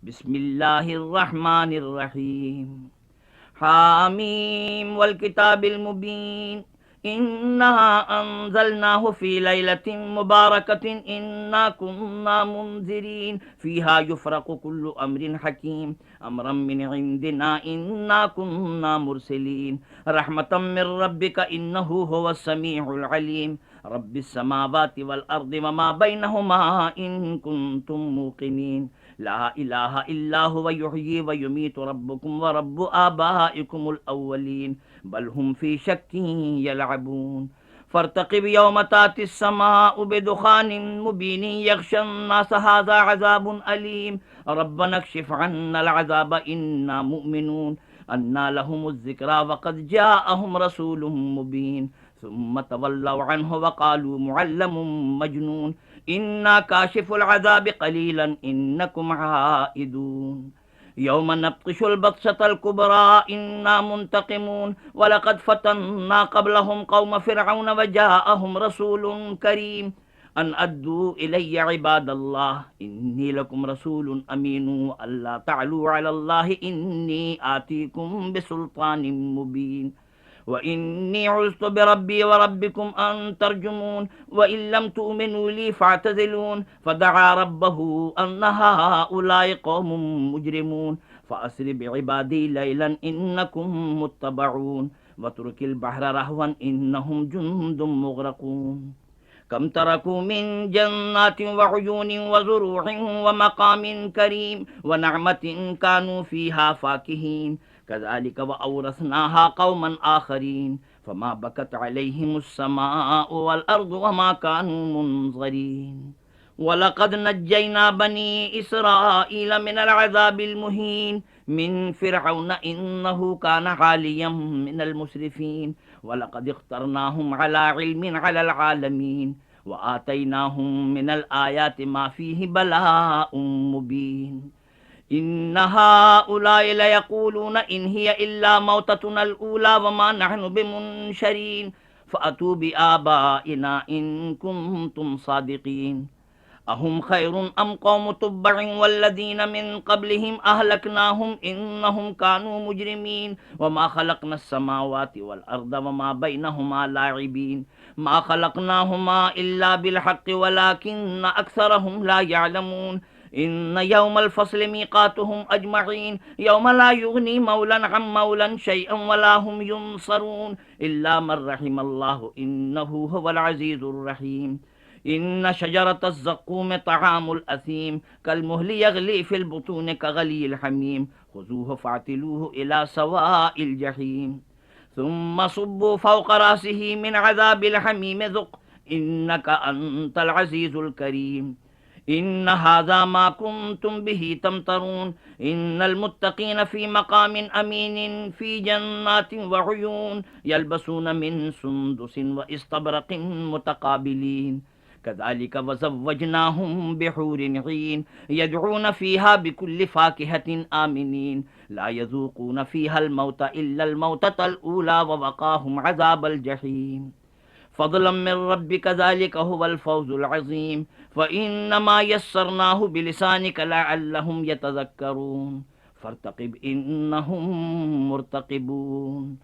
बिस्मिल्लाहिर्रहमानिर्रहीम। हामीम वल किताबिल मुबीन। इन्ना अंज़लनाहु फी लैलतिन मुबारकतिन इन्ना कुन्ना मुंज़िरीन फीहा युफ़रक़ु कुल्लु अम्रिन हकीम अम्रम मिन इंदिना इन्ना कुन्ना मुरसिलीन रहमतम मिर रब्बिका इन्नहु हुवस समीउल अलीम रब्बिस समावाति वल अर्दि वमा बैनहुमा इन कुंतुम मूक़िनीन ला इलाहा इल्ला हुवा युहयी व युमीतु रब्बुकुम व रब्बु आबाइकुमुल अव्वलीन बल हुम फी शक्किन यलअबून फर्तक़िब यौम तातिस समाउ बिदुखानिन मुबीनिन यग़शन नास हाज़ा अज़ाबुन अलीम रब्बना कशिफ़ अन्नल अज़ाब इन्ना मुमिनून अन्ना लहुमुज़ ज़िक्रा व क़द जाअहुम रसूलुम मुबीन सुम्मा तवल्लव अन्हु व क़ालू मुअल्लमुम मजनून इन्ना काशिफुल अज़ाबि क़लीलन इन्नकुम आइदून यौम नब्तिशुल बत्शतल कुबरा इन्ना मुंतक़िमून वलक़द फ़तन्ना क़ब्लहुम क़ौम फ़िरऔन व जाअहुम रसूलुन करीम अन अद्दू इलैया इबादल्लाह इन्नी लकुम रसूलुन अमीनुन अल्ला तअलू अलल्लाहि इन्नी आतीकुम बिसुल्तानिम मुबीन व इन्नी उज़्तु बिरब्बी व रब्बिकुम अन तर्जुमून व इल्लम तुमिनू ली फ़अतज़िलून फ़दअा रब्बहू अन्न हाउलाइ क़ौमुम मुजरिमून फ़अस्रि बिइबादी लैलन इन्नकुम मुत्तबऊन वतुरकिल बहरा रहवन इन्नहुम जुंदुम मुग़रक़ून कम तरकू मिन जन्नातिन व उयूनिन व ज़ुरूइन व मक़ामिन करीम व नअमतिन कानू फ़ीहा फ़ाकिहीन कज़ालिक व औरसनाहा क़ौमन आख़रीन फ़मा बकत अलैहिमुस समाउ वल अर्दु वमा कानू मुनज़रीन वलक़द नज्जयना बनी इसराईल मिनल अज़ाबिल मुहीन मिन फ़िरऔन इन्नहु कान आलियम मिनल मुस्रिफ़ीन वलक़द इख्तरनाहुम अला इल्मिन अलल आलमीन व आतैनाहुम मिनल आयाति मा फ़ीहि बलाउम मुबीन इन्न हाउलाइ लयक़ूलून इन हिय इल्ला मौततुनल ऊला वमा नहनु बिमुनशरीन फ़अतू बिआबाइना इन कुंतुम सादिक़ीन अहुम खैरुन अम कौम तुब्बइन वल्लज़ीन मिन क़ब्लिहिम अहलकनाहुम इन्नहुम कानू मुजरिमीन वमा खलक़नस समावाति वल अर्द वमा बैनहुमा लाइबीन मा खलक़नाहुमा इल्ला बिल हक़्क़ि वलाकिन्न अक्सरहुम ला यअलमून इन्न यौमल फ़स्ल मीक़ातुहुम अजमईन यौम ला युग़नी मौलन अन मौलन शैअन वला हुम युनसरून इल्ला मन रहिमल्लाहु इन्नहु हुवल अज़ीज़ुर रहीम इन्न शजरतज़ ज़क़ूम तआमुल असीम कलमुहलि यग़ली फ़िल बुतून कग़लियिल हमीम ख़ुज़ूहु फ़अतिलूहु इला सवाइल जहीम सुम्मा सुब्बू फ़ौक़ रासिही मिन अज़ाबिल हमीम ज़ुक़ इन्नका अंतल अज़ीज़ुल करीम इन्न हाज़ा मा कुन्तुम बिही तमतरून इन्नल मुत्तक़ीन फ़ी मक़ामिन अमीनिन फ़ी जन्नातिन व उयून यल्बसून मिन सुंदुसिन व इस्तबरक़िन मुतक़ाबिलीन कज़ालिक वज़व्वजनाहुम बिहूरिन ईन यदऊन फ़ीहा बिकुल्लि फ़ाकिहतिन आमिनीन ला यज़ूक़ून फ़ीहल मौत इल्लल मौततल ऊला व वक़ाहुम अज़ाबल जहीम फ़ज़लन मिन रब्बिक ज़ालिक हुवल फ़ौज़ुल अज़ीम फ़इन्नमा यस्सरनाहु बिलिसानिक लअल्लहुम यतज़क्करून फ़र्तक़िब इन्नहुम मुर्तक़िबून।